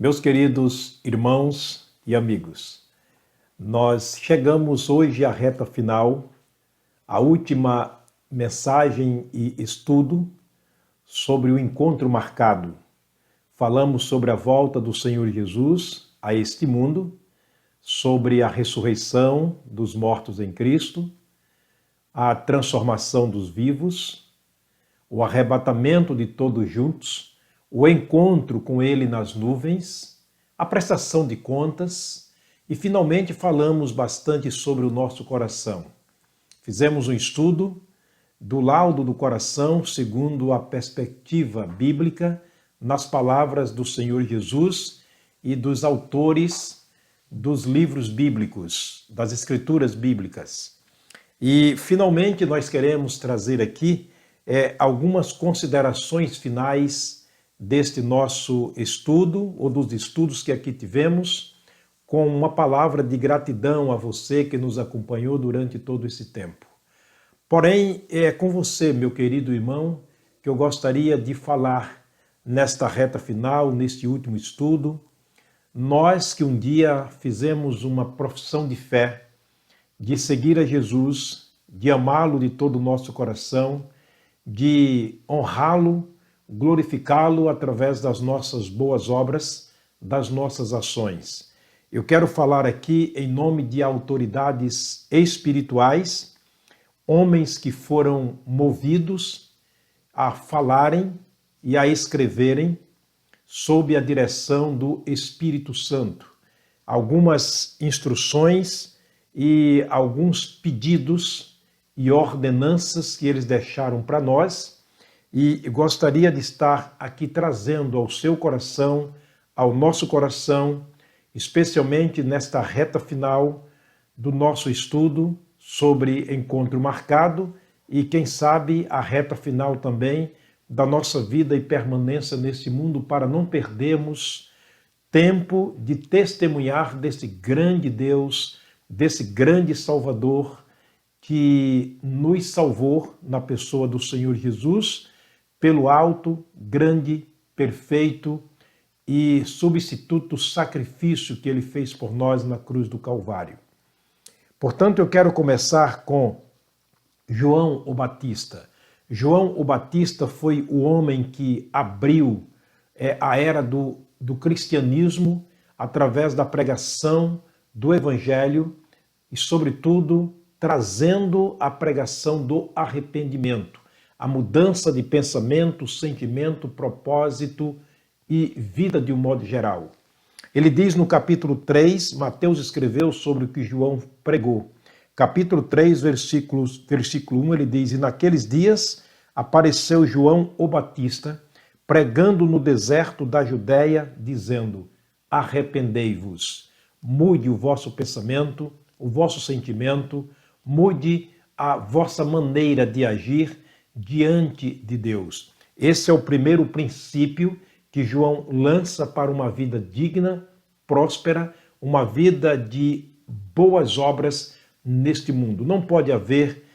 Meus queridos irmãos e amigos, nós chegamos hoje à reta final, a última mensagem e estudo sobre o encontro marcado. Falamos sobre a volta do Senhor Jesus a este mundo, sobre a ressurreição dos mortos em Cristo, a transformação dos vivos, o arrebatamento de todos juntos, o encontro com Ele nas nuvens, a prestação de contas e, finalmente, falamos bastante sobre o nosso coração. Fizemos um estudo do laudo do coração segundo a perspectiva bíblica nas palavras do Senhor Jesus e dos autores dos livros bíblicos, das escrituras bíblicas. E, finalmente, nós queremos trazer aqui algumas considerações finais deste nosso estudo, ou dos estudos que aqui tivemos, com uma palavra de gratidão a você que nos acompanhou durante todo esse tempo. Porém, é com você, meu querido irmão, que eu gostaria de falar nesta reta final, neste último estudo. Nós que um dia fizemos uma profissão de fé, de seguir a Jesus, de amá-lo de todo o nosso coração, de honrá-lo, glorificá-lo através das nossas boas obras, das nossas ações. Eu quero falar aqui em nome de autoridades espirituais, homens que foram movidos a falarem e a escreverem sob a direção do Espírito Santo. Algumas instruções e alguns pedidos e ordenanças que eles deixaram para nós, e gostaria de estar aqui trazendo ao seu coração, ao nosso coração, especialmente nesta reta final do nosso estudo sobre encontro marcado e, quem sabe, a reta final também da nossa vida e permanência nesse mundo, para não perdermos tempo de testemunhar desse grande Deus, desse grande Salvador que nos salvou na pessoa do Senhor Jesus, pelo alto, grande, perfeito e substituto sacrifício que ele fez por nós na cruz do Calvário. Portanto, eu quero começar com João o Batista. João o Batista foi o homem que abriu a era do cristianismo através da pregação do Evangelho e, sobretudo, trazendo a pregação do arrependimento, a mudança de pensamento, sentimento, propósito e vida de um modo geral. Ele diz no capítulo 3, Mateus escreveu sobre o que João pregou. Capítulo 3, versículo 1, ele diz: "E naqueles dias apareceu João o Batista, pregando no deserto da Judéia, dizendo: arrependei-vos, mude o vosso pensamento, o vosso sentimento, mude a vossa maneira de agir diante de Deus." Esse é o primeiro princípio que João lança para uma vida digna, próspera, uma vida de boas obras neste mundo. Não pode haver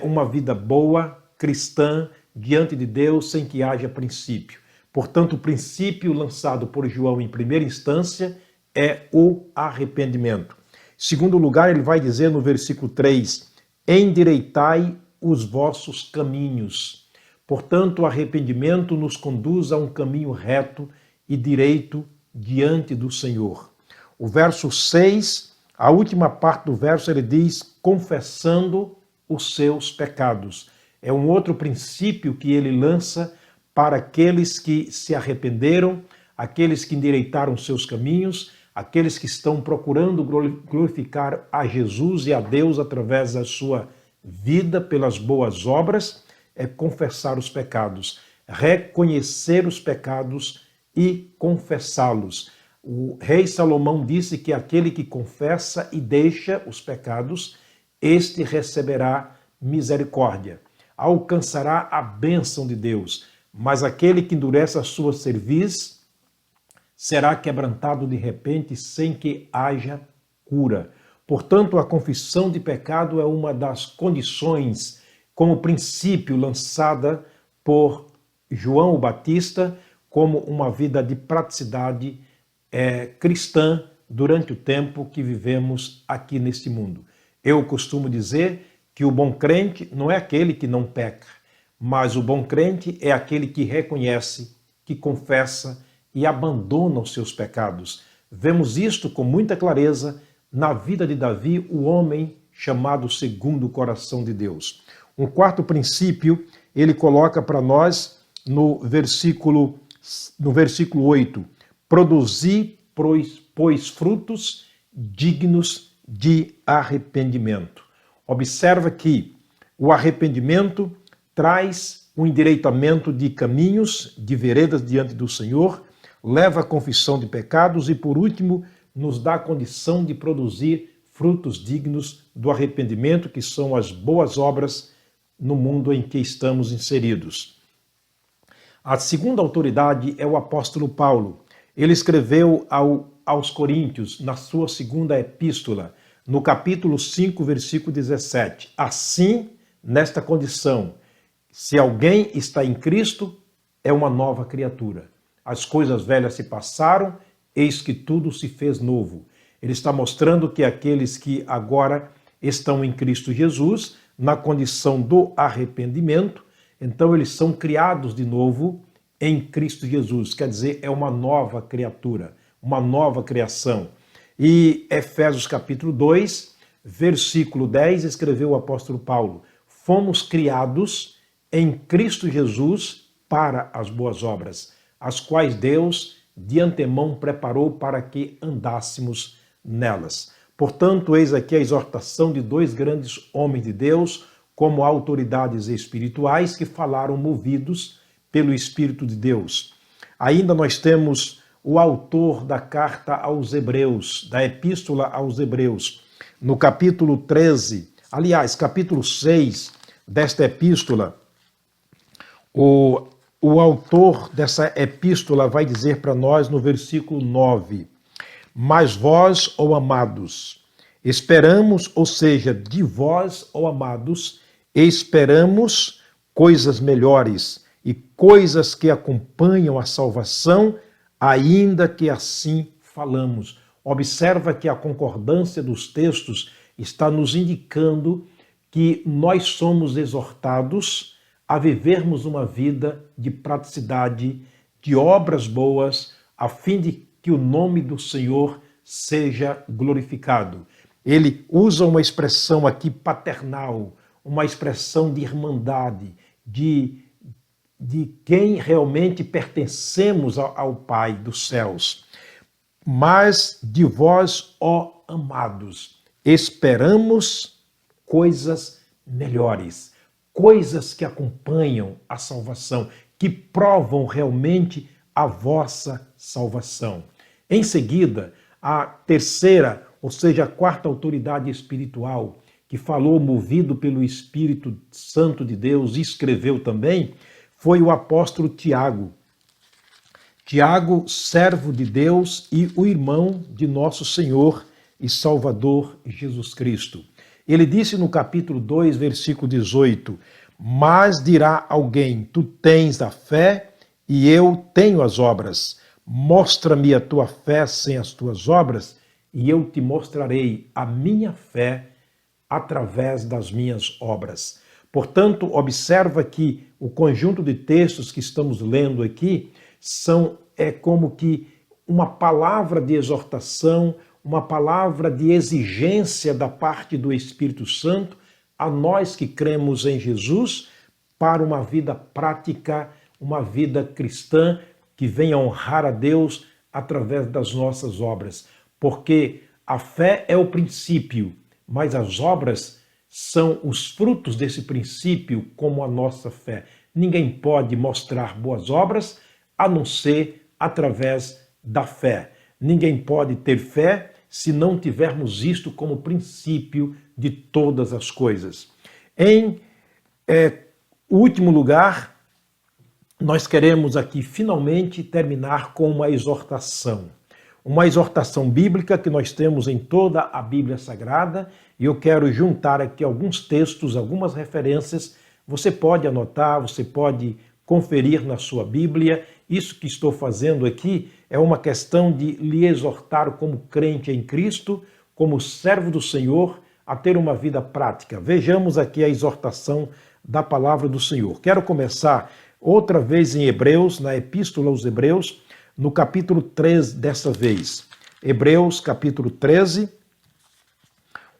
uma vida boa, cristã, diante de Deus, sem que haja princípio. Portanto, o princípio lançado por João em primeira instância é o arrependimento. Em segundo lugar, ele vai dizer no versículo 3, endireitai os vossos caminhos. Portanto, o arrependimento nos conduz a um caminho reto e direito diante do Senhor. O verso 6, a última parte do verso, ele diz, confessando os seus pecados. É um outro princípio que ele lança para aqueles que se arrependeram, aqueles que endireitaram seus caminhos, aqueles que estão procurando glorificar a Jesus e a Deus através da sua vida pelas boas obras, é confessar os pecados, reconhecer os pecados e confessá-los. O rei Salomão disse que aquele que confessa e deixa os pecados, este receberá misericórdia, alcançará a bênção de Deus, mas aquele que endurece a sua cerviz será quebrantado de repente sem que haja cura. Portanto, a confissão de pecado é uma das condições, como princípio lançada por João o Batista, como uma vida de praticidade cristã durante o tempo que vivemos aqui neste mundo. Eu costumo dizer que o bom crente não é aquele que não peca, mas o bom crente é aquele que reconhece, que confessa e abandona os seus pecados. Vemos isto com muita clareza na vida de Davi, o homem chamado segundo o coração de Deus. Um quarto princípio, ele coloca para nós no versículo 8, produzi, pois, frutos dignos de arrependimento. Observa que o arrependimento traz um endireitamento de caminhos, de veredas diante do Senhor, leva à confissão de pecados e, por último, nos dá a condição de produzir frutos dignos do arrependimento, que são as boas obras no mundo em que estamos inseridos. A segunda autoridade é o apóstolo Paulo. Ele escreveu aos Coríntios, na sua segunda epístola, no capítulo 5, versículo 17. Assim, nesta condição, se alguém está em Cristo, é uma nova criatura. As coisas velhas se passaram, eis que tudo se fez novo. Ele está mostrando que aqueles que agora estão em Cristo Jesus, na condição do arrependimento, então eles são criados de novo em Cristo Jesus. Quer dizer, é uma nova criatura, uma nova criação. E Efésios capítulo 2, versículo 10, escreveu o apóstolo Paulo: fomos criados em Cristo Jesus para as boas obras, as quais Deus de antemão preparou para que andássemos nelas. Portanto, eis aqui a exortação de dois grandes homens de Deus, como autoridades espirituais, que falaram movidos pelo Espírito de Deus. Ainda nós temos o autor da carta aos Hebreus, da epístola aos Hebreus, no capítulo 13, aliás, capítulo 6 desta epístola, o autor dessa epístola vai dizer para nós no versículo 9: mas vós, ó amados, esperamos, ou seja, de vós, ó amados, esperamos coisas melhores e coisas que acompanham a salvação, ainda que assim falamos. Observa que a concordância dos textos está nos indicando que nós somos exortados a vivermos uma vida de praticidade, de obras boas, a fim de que o nome do Senhor seja glorificado. Ele usa uma expressão aqui paternal, uma expressão de irmandade, de quem realmente pertencemos ao Pai dos céus. Mas de vós, ó amados, esperamos coisas melhores, coisas que acompanham a salvação, que provam realmente a vossa salvação. Em seguida, a terceira, ou seja, a quarta autoridade espiritual, que falou movido pelo Espírito Santo de Deus e escreveu também, foi o apóstolo Tiago. Tiago, servo de Deus e o irmão de nosso Senhor e Salvador Jesus Cristo. Ele disse no capítulo 2, versículo 18: mas dirá alguém, tu tens a fé e eu tenho as obras. Mostra-me a tua fé sem as tuas obras e eu te mostrarei a minha fé através das minhas obras. Portanto, observa que o conjunto de textos que estamos lendo aqui é como que uma palavra de exortação, uma palavra de exigência da parte do Espírito Santo a nós que cremos em Jesus para uma vida prática, uma vida cristã que venha honrar a Deus através das nossas obras. Porque a fé é o princípio, mas as obras são os frutos desse princípio, como a nossa fé. Ninguém pode mostrar boas obras a não ser através da fé. Ninguém pode ter fé se não tivermos isto como princípio de todas as coisas. Em último lugar, nós queremos aqui finalmente terminar com uma exortação bíblica que nós temos em toda a Bíblia Sagrada, e eu quero juntar aqui alguns textos, algumas referências. Você pode anotar, você pode conferir na sua Bíblia. Isso que estou fazendo aqui é uma questão de lhe exortar como crente em Cristo, como servo do Senhor, a ter uma vida prática. Vejamos aqui a exortação da palavra do Senhor. Quero começar outra vez em Hebreus, na Epístola aos Hebreus, no capítulo 13 dessa vez. Hebreus, capítulo 13.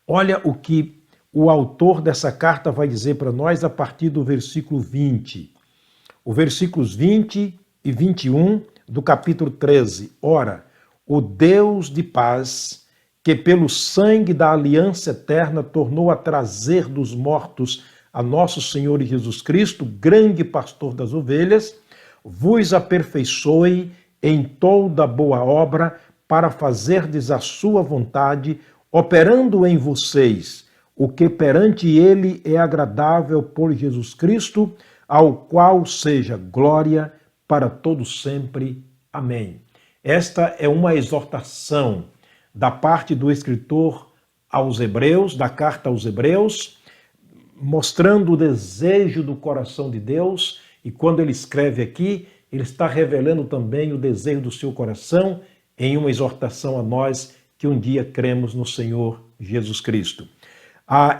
Olha o que o autor dessa carta vai dizer para nós a partir do versículo 20. Os versículos 20 e 21 do capítulo 13. Ora, o Deus de paz, que pelo sangue da aliança eterna tornou a trazer dos mortos a nosso Senhor Jesus Cristo, grande pastor das ovelhas, vos aperfeiçoe em toda boa obra para fazerdes a sua vontade, operando em vocês o que perante ele é agradável por Jesus Cristo, ao qual seja glória para todos sempre. Amém. Esta é uma exortação da parte do escritor aos Hebreus, da carta aos Hebreus, mostrando o desejo do coração de Deus, e quando ele escreve aqui, ele está revelando também o desejo do seu coração em uma exortação a nós que um dia cremos no Senhor Jesus Cristo.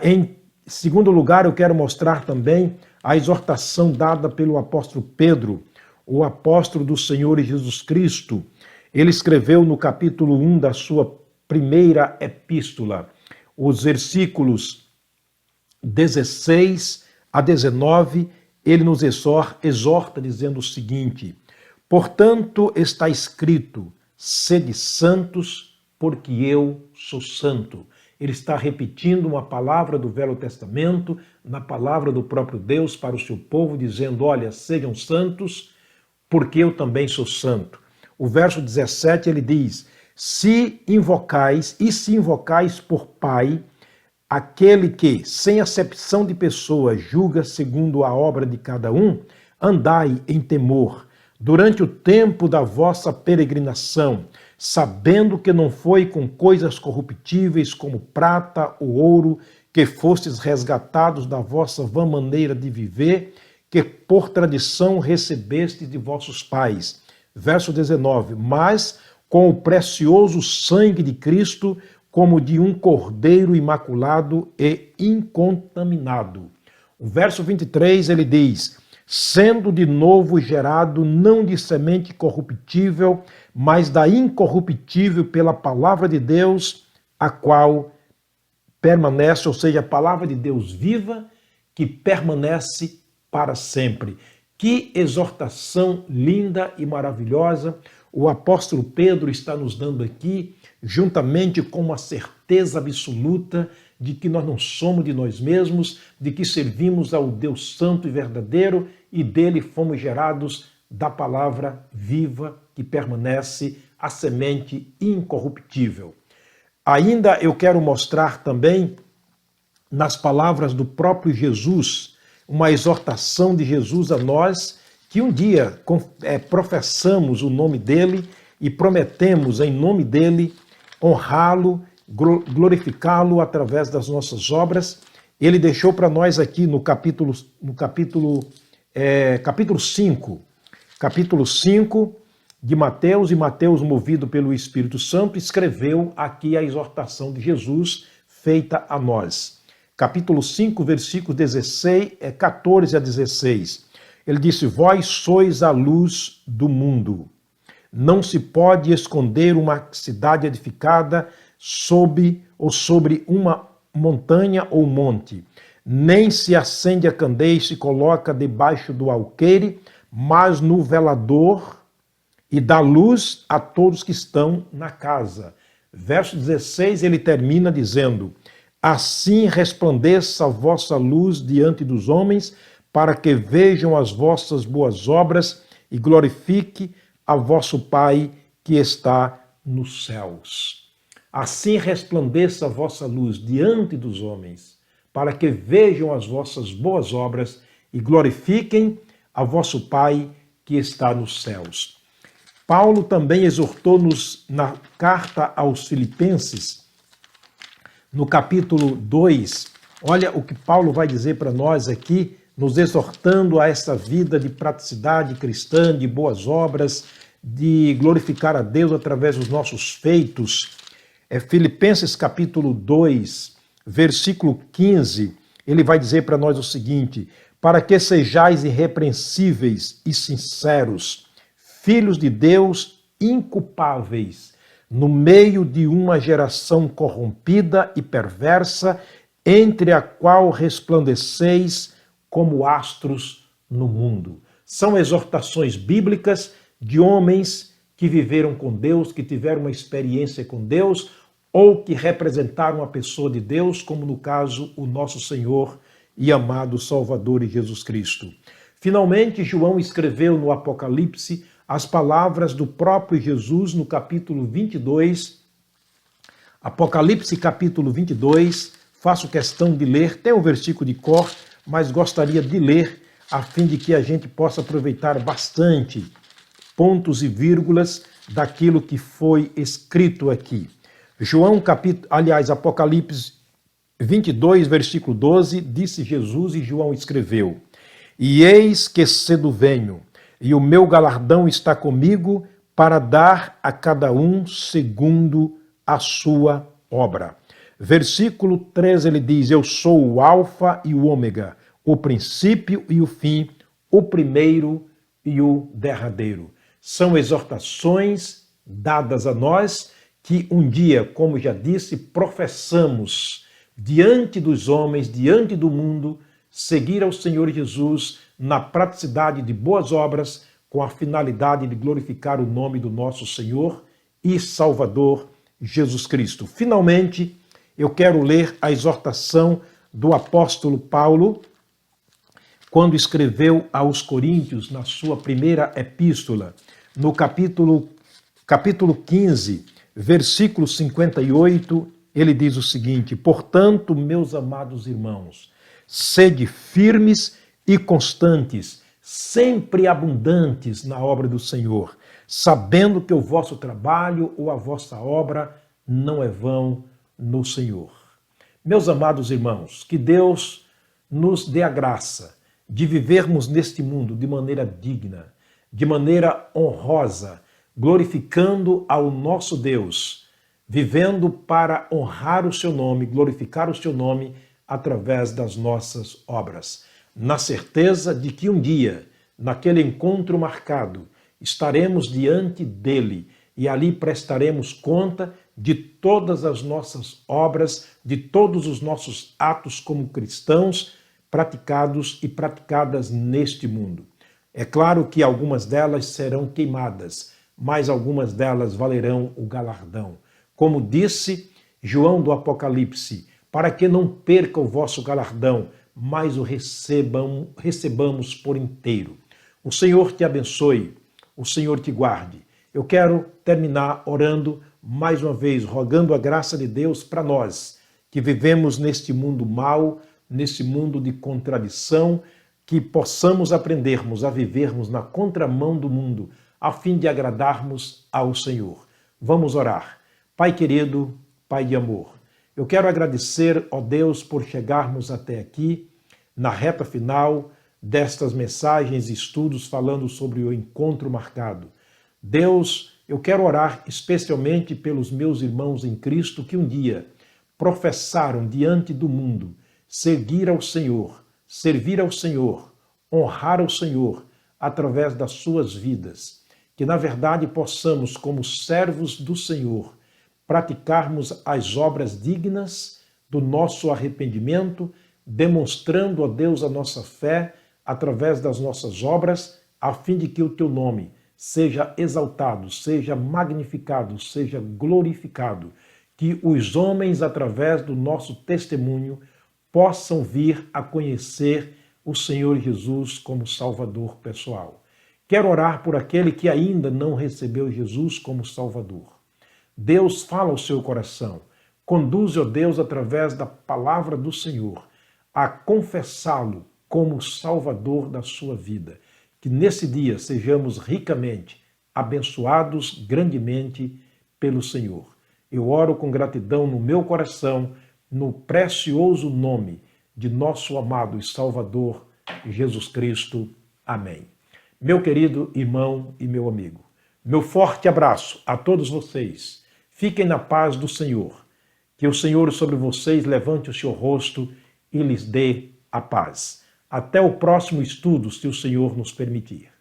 Em segundo lugar, eu quero mostrar também a exortação dada pelo apóstolo Pedro, o apóstolo do Senhor Jesus Cristo. Ele escreveu no capítulo 1 da sua primeira epístola, os versículos 16 a 19, ele nos exorta dizendo o seguinte: portanto está escrito, sede santos, porque eu sou santo. Ele está repetindo uma palavra do Velho Testamento, na palavra do próprio Deus para o seu povo, dizendo, olha, sejam santos, porque eu também sou santo. O verso 17 ele diz, se invocais por Pai, aquele que, sem acepção de pessoas, julga segundo a obra de cada um, andai em temor, durante o tempo da vossa peregrinação, sabendo que não foi com coisas corruptíveis como prata ou ouro, que fostes resgatados da vossa vã maneira de viver, que por tradição recebestes de vossos pais. Verso 19, mas com o precioso sangue de Cristo, como de um cordeiro imaculado e incontaminado. O verso 23 ele diz, sendo de novo gerado não de semente corruptível, mas da incorruptível pela palavra de Deus, a qual permanece, ou seja, a palavra de Deus viva, que permanece para sempre. Que exortação linda e maravilhosa o apóstolo Pedro está nos dando aqui, juntamente com uma certeza absoluta de que nós não somos de nós mesmos, de que servimos ao Deus santo e verdadeiro e dele fomos gerados da palavra viva que permanece, a semente incorruptível. Ainda eu quero mostrar também, nas palavras do próprio Jesus, uma exortação de Jesus a nós, que um dia professamos o nome dele e prometemos em nome dele honrá-lo, glorificá-lo através das nossas obras. Ele deixou para nós aqui no capítulo 5 de Mateus, e Mateus, movido pelo Espírito Santo, escreveu aqui a exortação de Jesus feita a nós. Capítulo 5, versículos 14 a 16. Ele disse, vós sois a luz do mundo. Não se pode esconder uma cidade edificada sobre uma montanha ou monte. Nem se acende a candeia e se coloca debaixo do alqueire, mas no velador, e dá luz a todos que estão na casa. Verso 16, ele termina dizendo, assim resplandeça a vossa luz diante dos homens, para que vejam as vossas boas obras e glorifique a vosso Pai que está nos céus. Assim resplandeça a vossa luz diante dos homens, para que vejam as vossas boas obras e glorifiquem a vosso Pai que está nos céus. Paulo também exortou-nos na carta aos Filipenses, no capítulo 2, olha o que Paulo vai dizer para nós aqui nos exortando a essa vida de praticidade cristã, de boas obras, de glorificar a Deus através dos nossos feitos. Filipenses capítulo 2, versículo 15, ele vai dizer para nós o seguinte: para que sejais irrepreensíveis e sinceros, filhos de Deus inculpáveis, no meio de uma geração corrompida e perversa, entre a qual resplandeceis como astros no mundo. São exortações bíblicas de homens que viveram com Deus, que tiveram uma experiência com Deus, ou que representaram a pessoa de Deus, como no caso o nosso Senhor e amado Salvador e Jesus Cristo. Finalmente, João escreveu no Apocalipse as palavras do próprio Jesus no capítulo 22, Apocalipse capítulo 22, faço questão de ler, tem um versículo de cor, mas gostaria de ler a fim de que a gente possa aproveitar bastante pontos e vírgulas daquilo que foi escrito aqui. Apocalipse 22, versículo 12, disse Jesus e João escreveu: e eis que cedo venho, e o meu galardão está comigo para dar a cada um segundo a sua obra. Versículo 13 ele diz: eu sou o alfa e o ômega, o princípio e o fim, o primeiro e o derradeiro. São exortações dadas a nós que um dia, como já disse, professamos diante dos homens, diante do mundo, seguir ao Senhor Jesus na praticidade de boas obras, com a finalidade de glorificar o nome do nosso Senhor e Salvador Jesus Cristo. Finalmente, eu quero ler a exortação do apóstolo Paulo, quando escreveu aos Coríntios, na sua primeira epístola, no capítulo 15, versículo 58, ele diz o seguinte: portanto, meus amados irmãos, sede firmes e constantes, sempre abundantes na obra do Senhor, sabendo que o vosso trabalho ou a vossa obra não é vão no Senhor. Meus amados irmãos, que Deus nos dê a graça de vivermos neste mundo de maneira digna, de maneira honrosa, glorificando ao nosso Deus, vivendo para honrar o seu nome, glorificar o seu nome através das nossas obras, na certeza de que um dia, naquele encontro marcado, estaremos diante dele e ali prestaremos conta de todas as nossas obras, de todos os nossos atos como cristãos praticados e praticadas neste mundo. É claro que algumas delas serão queimadas, mas algumas delas valerão o galardão. Como disse João do Apocalipse, para que não perca o vosso galardão, mas o recebamos por inteiro. O Senhor te abençoe, o Senhor te guarde. Eu quero terminar orando mais uma vez, rogando a graça de Deus para nós, que vivemos neste mundo mau, neste mundo de contradição, que possamos aprendermos a vivermos na contramão do mundo, a fim de agradarmos ao Senhor. Vamos orar. Pai querido, Pai de amor, eu quero agradecer, ó Deus, por chegarmos até aqui, na reta final destas mensagens e estudos falando sobre o encontro marcado. Deus, eu quero orar especialmente pelos meus irmãos em Cristo que um dia professaram diante do mundo seguir ao Senhor, servir ao Senhor, honrar ao Senhor através das suas vidas. Que, na verdade, possamos, como servos do Senhor, praticarmos as obras dignas do nosso arrependimento, demonstrando a Deus a nossa fé através das nossas obras, a fim de que o teu nome seja exaltado, seja magnificado, seja glorificado, que os homens, através do nosso testemunho, possam vir a conhecer o Senhor Jesus como Salvador pessoal. Quero orar por aquele que ainda não recebeu Jesus como Salvador. Deus fala ao seu coração, conduze, ó Deus, através da palavra do Senhor, a confessá-lo como Salvador da sua vida. Que nesse dia sejamos ricamente abençoados grandemente pelo Senhor. Eu oro com gratidão no meu coração, no precioso nome de nosso amado e Salvador Jesus Cristo. Amém. Meu querido irmão e meu amigo, meu forte abraço a todos vocês. Fiquem na paz do Senhor. Que o Senhor sobre vocês levante o seu rosto e lhes dê a paz. Até o próximo estudo, se o Senhor nos permitir.